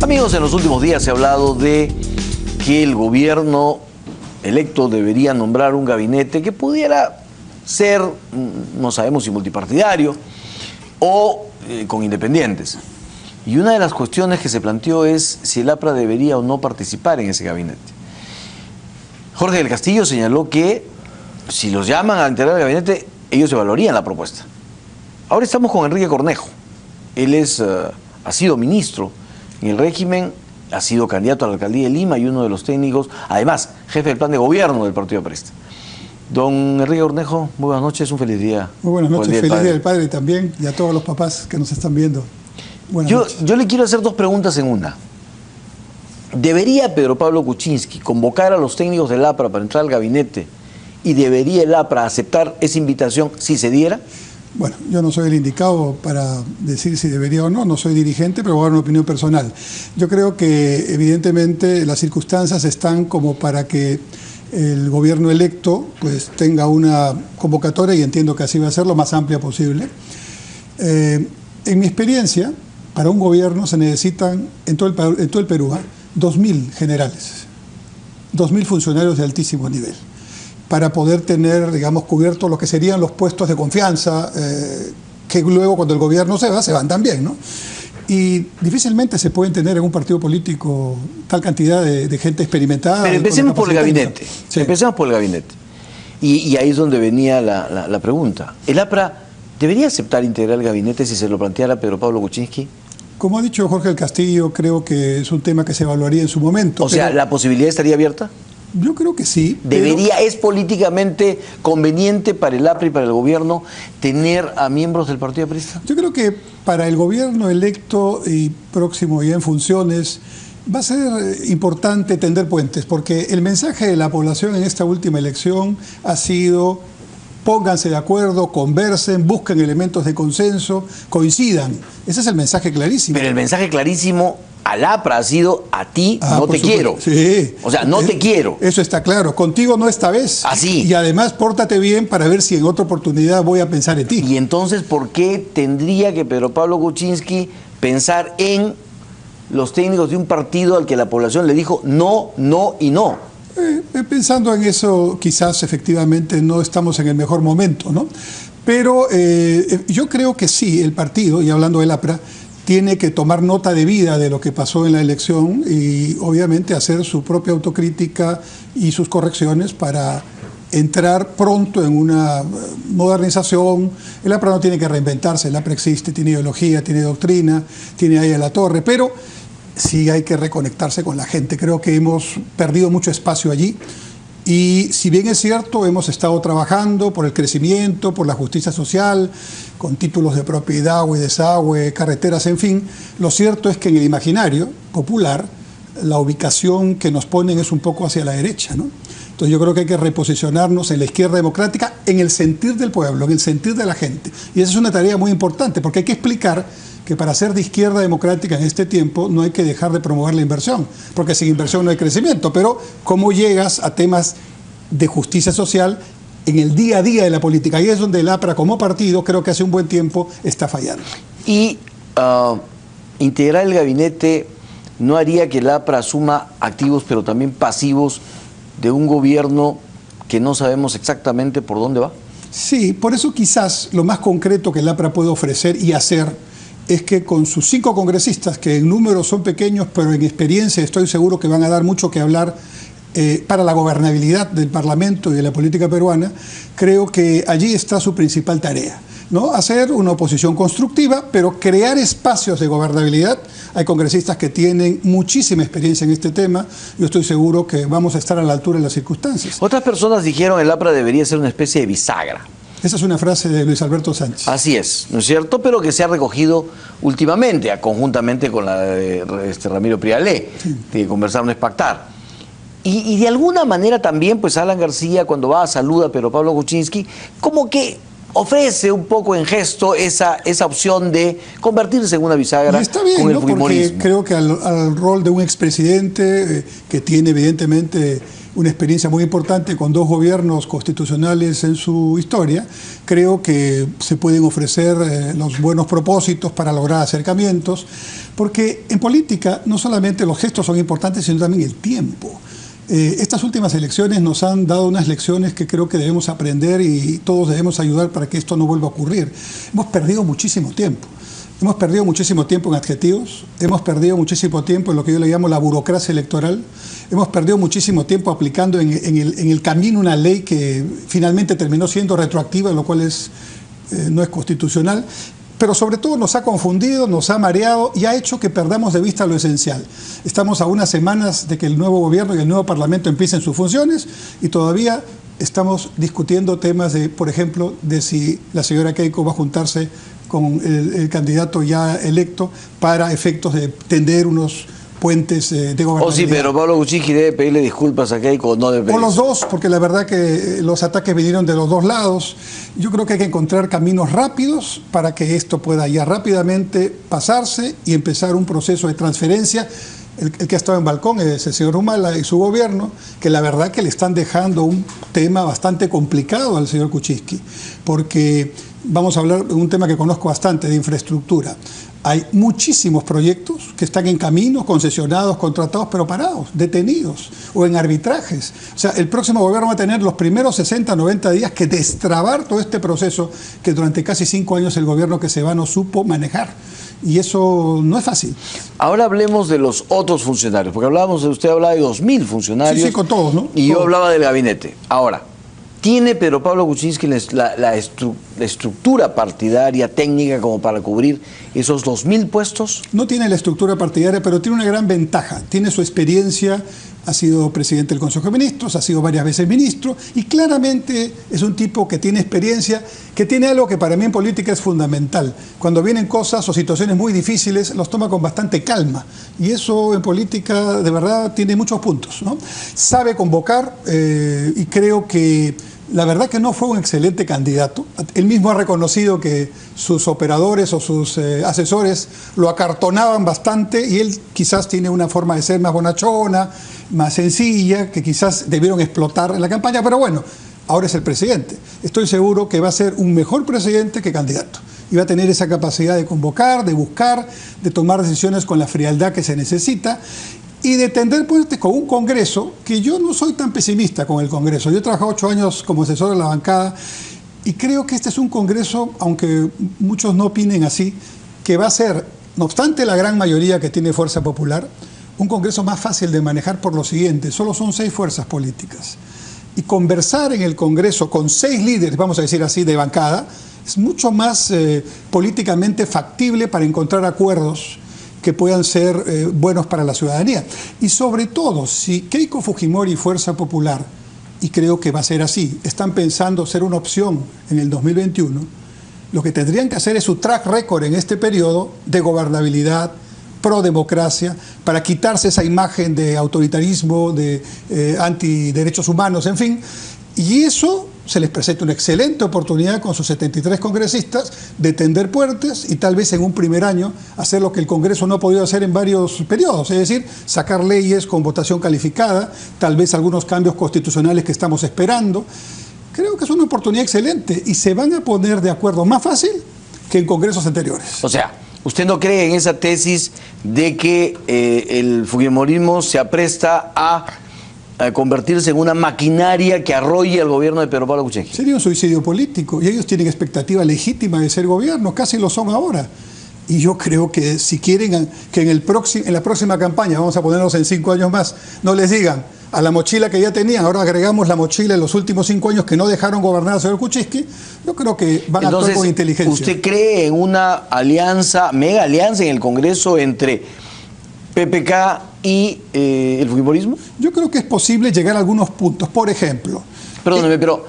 Amigos, en los últimos días se ha hablado de que el gobierno electo debería nombrar un gabinete que pudiera ser, no sabemos si multipartidario o con independientes. Y una de las cuestiones que se planteó es si el APRA debería o no participar en ese gabinete. Jorge del Castillo señaló que si los llaman a integrar el gabinete, ellos evaluarían la propuesta. Ahora estamos con Enrique Cornejo. Él ha sido ministro en el régimen, ha sido candidato a la alcaldía de Lima y uno de los técnicos, además, jefe del plan de gobierno del Partido Aprista. Don Enrique Cornejo, muy buenas noches, un feliz día. Muy buenas noches, feliz Día del Padre también, y a todos los papás que nos están viendo. Yo le quiero hacer dos preguntas en una. ¿Debería Pedro Pablo Kuczynski convocar a los técnicos del APRA para entrar al gabinete y debería el APRA aceptar esa invitación si se diera? Bueno, yo no soy el indicado para decir si debería o no, no soy dirigente, pero voy a dar una opinión personal. Yo creo que evidentemente las circunstancias están como para que el gobierno electo pues tenga una convocatoria, y entiendo que así va a ser lo más amplia posible. En mi experiencia, para un gobierno se necesitan en todo el Perú 2.000 generales, 2.000 funcionarios de altísimo nivel, para poder tener, digamos, cubiertos lo que serían los puestos de confianza, que luego cuando el gobierno se van también, ¿no? Y difícilmente se pueden tener en un partido político tal cantidad de gente experimentada. Pero empecemos por el gabinete. Sí. Empecemos por el gabinete. Y ahí es donde venía la pregunta. ¿El APRA debería aceptar integrar el gabinete si se lo planteara Pedro Pablo Kuczynski? Como ha dicho Jorge del Castillo, creo que es un tema que se evaluaría en su momento. O sea, ¿la posibilidad estaría abierta? Yo creo que sí. ¿Es políticamente conveniente para el APRA y para el gobierno tener a miembros del Partido Aprista? Yo creo que para el gobierno electo y próximo ya en funciones va a ser importante tender puentes, porque el mensaje de la población en esta última elección ha sido: pónganse de acuerdo, conversen, busquen elementos de consenso, coincidan. Ese es el mensaje clarísimo. Pero el mensaje clarísimo al APRA ha sido: a ti no te quiero. Sí. O sea, no te quiero. Eso está claro. Contigo no esta vez. Así. Y además, pórtate bien para ver si en otra oportunidad voy a pensar en ti. Y entonces, ¿por qué tendría que Pedro Pablo Kuczynski pensar en los técnicos de un partido al que la población le dijo no, no y no? Pensando en eso, quizás efectivamente no estamos en el mejor momento, ¿no? Pero yo creo que sí, el partido, y hablando del APRA, tiene que tomar nota de vida de lo que pasó en la elección y obviamente hacer su propia autocrítica y sus correcciones para entrar pronto en una modernización. El APRA no tiene que reinventarse, el APRA existe, tiene ideología, tiene doctrina, tiene ahí a la torre, pero sí hay que reconectarse con la gente. Creo que hemos perdido mucho espacio allí. Y si bien es cierto, hemos estado trabajando por el crecimiento, por la justicia social, con títulos de propiedad, agua y desagüe, carreteras, en fin, lo cierto es que en el imaginario popular la ubicación que nos ponen es un poco hacia la derecha, ¿no? Entonces yo creo que hay que reposicionarnos en la izquierda democrática, en el sentir del pueblo, en el sentir de la gente. Y esa es una tarea muy importante, porque hay que explicar que para ser de izquierda democrática en este tiempo no hay que dejar de promover la inversión, porque sin inversión no hay crecimiento. Pero ¿cómo llegas a temas de justicia social en el día a día de la política? Ahí es donde el APRA como partido creo que hace un buen tiempo está fallando. Y integrar el gabinete no haría que el APRA asuma activos pero también pasivos de un gobierno que no sabemos exactamente por dónde va. Sí, por eso quizás lo más concreto que el APRA puede ofrecer y hacer es que con sus 5 congresistas, que en número son pequeños, pero en experiencia estoy seguro que van a dar mucho que hablar para la gobernabilidad del Parlamento y de la política peruana, creo que allí está su principal tarea, ¿no? Hacer una oposición constructiva, pero crear espacios de gobernabilidad. Hay congresistas que tienen muchísima experiencia en este tema. Yo estoy seguro que vamos a estar a la altura de las circunstancias. Otras personas dijeron que el APRA debería ser una especie de bisagra. Esa es una frase de Luis Alberto Sánchez. Así es, ¿no es cierto? Pero que se ha recogido últimamente, conjuntamente con la de Ramiro Prialé, sí, de conversar no es pactar. Y de alguna manera también, pues Alan García, cuando va a saludar a Pedro Pablo Kuczynski, como que ofrece un poco en gesto esa opción de convertirse en una bisagra. Y está bien, con el ¿no? Porque creo que al rol de un expresidente que tiene evidentemente una experiencia muy importante con 2 gobiernos constitucionales en su historia, creo que se pueden ofrecer los buenos propósitos para lograr acercamientos, porque en política no solamente los gestos son importantes, sino también el tiempo. Estas últimas elecciones nos han dado unas lecciones que creo que debemos aprender y todos debemos ayudar para que esto no vuelva a ocurrir. Hemos perdido muchísimo tiempo. Hemos perdido muchísimo tiempo en adjetivos, hemos perdido muchísimo tiempo en lo que yo le llamo la burocracia electoral, hemos perdido muchísimo tiempo aplicando en el camino una ley que finalmente terminó siendo retroactiva, lo cual no es constitucional. Pero sobre todo nos ha confundido, nos ha mareado y ha hecho que perdamos de vista lo esencial. Estamos a unas semanas de que el nuevo gobierno y el nuevo parlamento empiecen sus funciones y todavía estamos discutiendo temas de, por ejemplo, de si la señora Keiko va a juntarse con el candidato ya electo para efectos de tender unos puentes de gobernabilidad. Oh, sí, pero Pablo Kuczynski debe pedirle disculpas a Keiko o no debe pedir. Por los dos, porque la verdad que los ataques vinieron de los dos lados. Yo creo que hay que encontrar caminos rápidos para que esto pueda ya rápidamente pasarse y empezar un proceso de transferencia. El que ha estado en balcón es el señor Humala y su gobierno, que la verdad que le están dejando un tema bastante complicado al señor Kuczynski, porque vamos a hablar de un tema que conozco bastante, de infraestructura. Hay muchísimos proyectos que están en camino, concesionados, contratados, pero parados, detenidos o en arbitrajes. O sea, el próximo gobierno va a tener los primeros 60, 90 días que destrabar todo este proceso que durante casi 5 años el gobierno que se va no supo manejar. Y eso no es fácil. Ahora hablemos de los otros funcionarios, porque usted hablaba de 2.000 funcionarios. Sí, sí, con todos, ¿no? Y todos. yo hablaba del gabinete. Ahora, ¿tiene Pedro Pablo Kuczynski la estructura partidaria, técnica, como para cubrir esos 2.000 puestos? No tiene la estructura partidaria, pero tiene una gran ventaja. Tiene su experiencia, ha sido presidente del Consejo de Ministros, ha sido varias veces ministro, y claramente es un tipo que tiene experiencia, que tiene algo que para mí en política es fundamental. Cuando vienen cosas o situaciones muy difíciles, los toma con bastante calma. Y eso en política, de verdad, tiene muchos puntos, ¿no? Sabe convocar y creo que la verdad que no fue un excelente candidato. Él mismo ha reconocido que sus operadores o sus asesores lo acartonaban bastante y él quizás tiene una forma de ser más bonachona, más sencilla, que quizás debieron explotar en la campaña, pero bueno, ahora es el presidente. Estoy seguro que va a ser un mejor presidente que candidato. Y va a tener esa capacidad de convocar, de buscar, de tomar decisiones con la frialdad que se necesita. Y de tender puentes con un Congreso, que yo no soy tan pesimista con el Congreso. Yo he trabajado 8 años como asesor de la bancada y creo que este es un Congreso, aunque muchos no opinen así, que va a ser, no obstante la gran mayoría que tiene fuerza popular, un Congreso más fácil de manejar por lo siguiente. Solo son 6 fuerzas políticas. Y conversar en el Congreso con 6 líderes, vamos a decir así, de bancada, es mucho más políticamente factible para encontrar acuerdos que puedan ser buenos para la ciudadanía. Y sobre todo, si Keiko Fujimori y Fuerza Popular, y creo que va a ser así, están pensando ser una opción en el 2021, lo que tendrían que hacer es su track record en este periodo de gobernabilidad, pro-democracia, para quitarse esa imagen de autoritarismo, de antiderechos humanos, en fin. Y eso se les presenta una excelente oportunidad con sus 73 congresistas de tender puentes y tal vez en un primer año hacer lo que el Congreso no ha podido hacer en varios periodos, es decir, sacar leyes con votación calificada, tal vez algunos cambios constitucionales que estamos esperando. Creo que es una oportunidad excelente y se van a poner de acuerdo más fácil que en congresos anteriores. O sea, ¿usted no cree en esa tesis de que el fujimorismo se apresta a convertirse en una maquinaria que arrolle al gobierno de Pedro Pablo Kuczynski? Sería un suicidio político y ellos tienen expectativa legítima de ser gobierno, casi lo son ahora. Y yo creo que si quieren que en la próxima campaña, vamos a ponernos en 5 años más, no les digan a la mochila que ya tenían, ahora agregamos la mochila en los últimos 5 años que no dejaron gobernar al señor Kuczynski, yo creo que van a actuar con inteligencia. ¿Usted cree en una alianza, mega alianza en el Congreso entre PPK y el fujimorismo? Yo creo que es posible llegar a algunos puntos. Por ejemplo... Perdóneme, pero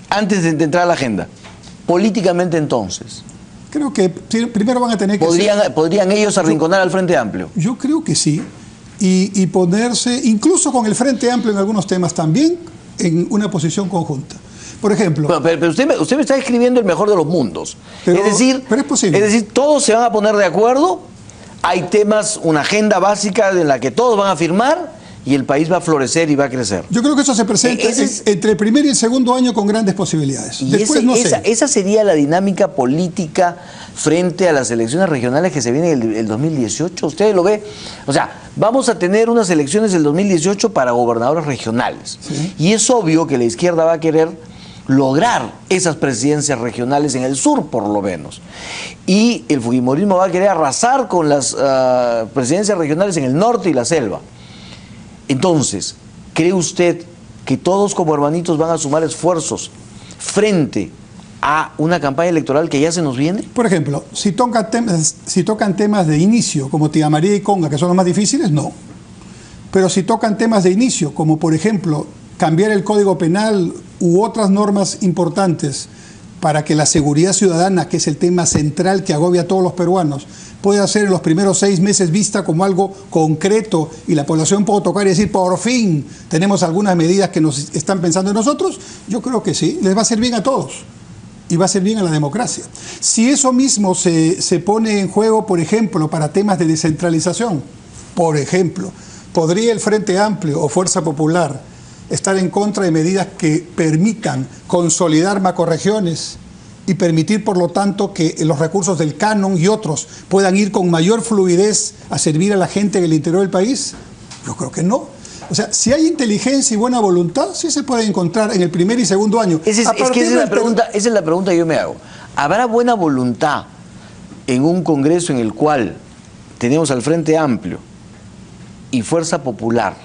antes de entrar a la agenda, políticamente entonces... Creo que primero van a tener que... ¿Podrían ellos arrinconar al Frente Amplio? Yo creo que sí. Y ponerse, incluso con el Frente Amplio en algunos temas también, en una posición conjunta. Por ejemplo... Pero usted me está describiendo el mejor de los mundos. Pero es decir, todos se van a poner de acuerdo, hay temas, una agenda básica en la que todos van a firmar y el país va a florecer y va a crecer. Yo creo que eso se presenta entre el primer y el segundo año con grandes posibilidades. Y después no sé. Esa sería la dinámica política frente a las elecciones regionales que se vienen el 2018. ¿Usted lo ve? O sea, vamos a tener unas elecciones del 2018 para gobernadores regionales. Sí. Y es obvio que la izquierda va a querer lograr esas presidencias regionales en el sur, por lo menos. Y el fujimorismo va a querer arrasar con las presidencias regionales en el norte y la selva. Entonces, ¿cree usted que todos como hermanitos van a sumar esfuerzos frente a una campaña electoral que ya se nos viene? Por ejemplo, si tocan temas de inicio, como Tía María y Conga, que son los más difíciles, no. Pero si tocan temas de inicio, como por ejemplo cambiar el Código Penal u otras normas importantes para que la seguridad ciudadana, que es el tema central que agobia a todos los peruanos, pueda ser en los primeros 6 meses vista como algo concreto y la población pueda tocar y decir, por fin tenemos algunas medidas que nos están pensando en nosotros, yo creo que sí, les va a hacer bien a todos y va a hacer bien a la democracia. Si eso mismo se pone en juego, por ejemplo, para temas de descentralización, por ejemplo, ¿podría el Frente Amplio o Fuerza Popular estar en contra de medidas que permitan consolidar macrorregiones y permitir, por lo tanto, que los recursos del canon y otros puedan ir con mayor fluidez a servir a la gente en el interior del país? Yo creo que no. O sea, si hay inteligencia y buena voluntad, sí se puede encontrar en el primer y segundo año. Esa es la pregunta que yo me hago. ¿Habrá buena voluntad en un Congreso en el cual tenemos al Frente Amplio y Fuerza Popular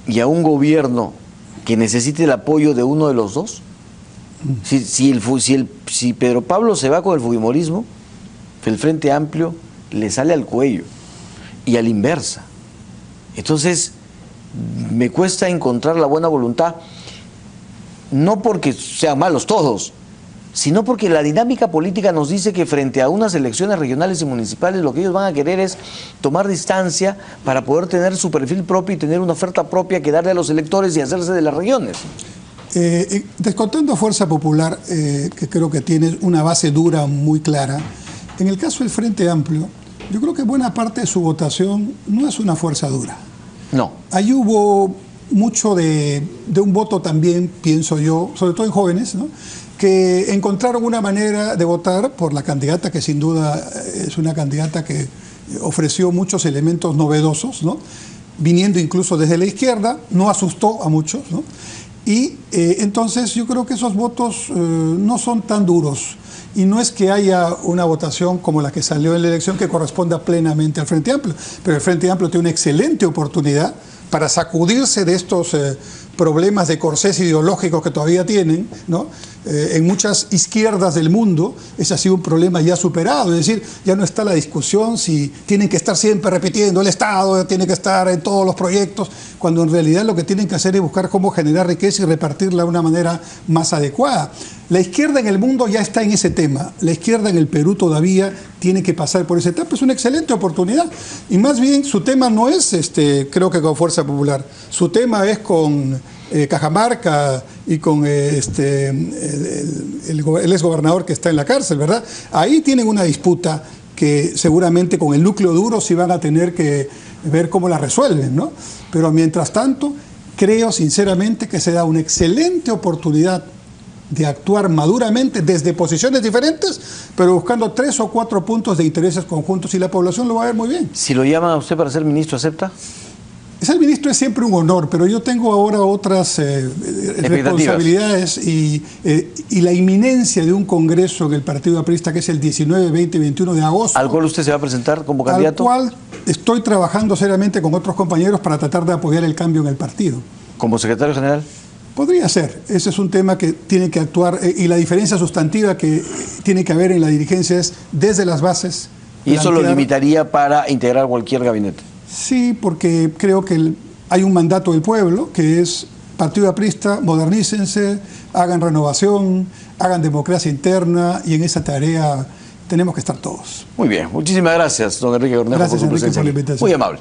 y a un gobierno que necesite el apoyo de uno de los dos? Si Pedro Pablo se va con el fujimorismo, el Frente Amplio le sale al cuello y a la inversa. Entonces, me cuesta encontrar la buena voluntad, no porque sean malos todos, sino porque la dinámica política nos dice que frente a unas elecciones regionales y municipales lo que ellos van a querer es tomar distancia para poder tener su perfil propio y tener una oferta propia que darle a los electores y hacerse de las regiones. Descontando a Fuerza Popular, que creo que tiene una base dura muy clara, en el caso del Frente Amplio, yo creo que buena parte de su votación no es una fuerza dura. No. Ahí hubo mucho de un voto también, pienso yo, sobre todo en jóvenes, ¿no?, que encontraron una manera de votar por la candidata que sin duda es una candidata que ofreció muchos elementos novedosos, ¿no?, viniendo incluso desde la izquierda, no asustó a muchos, ¿no? Y entonces yo creo que esos votos no son tan duros. Y no es que haya una votación como la que salió en la elección que corresponda plenamente al Frente Amplio, pero el Frente Amplio tiene una excelente oportunidad para sacudirse de estos problemas de corsés ideológicos que todavía tienen, ¿no? En muchas izquierdas del mundo ese ha sido un problema ya superado, es decir, ya no está la discusión si tienen que estar siempre repitiendo el Estado, tiene que estar en todos los proyectos, cuando en realidad lo que tienen que hacer es buscar cómo generar riqueza y repartirla de una manera más adecuada. La izquierda en el mundo ya está en ese tema, la izquierda en el Perú todavía tiene que pasar por ese etapa, es una excelente oportunidad, y más bien su tema no es, creo que con Fuerza Popular, su tema es con Cajamarca y con el exgobernador que está en la cárcel, ¿verdad? Ahí tienen una disputa que seguramente con el núcleo duro sí van a tener que ver cómo la resuelven, ¿no? Pero mientras tanto, creo sinceramente que se da una excelente oportunidad de actuar maduramente desde posiciones diferentes, pero buscando 3 o 4 puntos de intereses conjuntos y la población lo va a ver muy bien. Si lo llaman a usted para ser ministro, ¿acepta? Ser ministro es siempre un honor, pero yo tengo ahora otras responsabilidades y la inminencia de un congreso en el Partido Aprista que es el 19, 20 y 21 de agosto. ¿Al cual usted se va a presentar como candidato? Al cual estoy trabajando seriamente con otros compañeros para tratar de apoyar el cambio en el partido. ¿Como secretario general? Podría ser. Ese es un tema que tiene que actuar y la diferencia sustantiva que tiene que haber en la dirigencia es desde las bases. ¿Y eso lo limitaría para integrar cualquier gabinete? Sí, porque creo que hay un mandato del pueblo que es Partido Aprista, modernícense, hagan renovación, hagan democracia interna y en esa tarea tenemos que estar todos. Muy bien, muchísimas gracias, don Enrique Cornejo, por su presencia. Gracias, Enrique, por la invitación. Muy amable.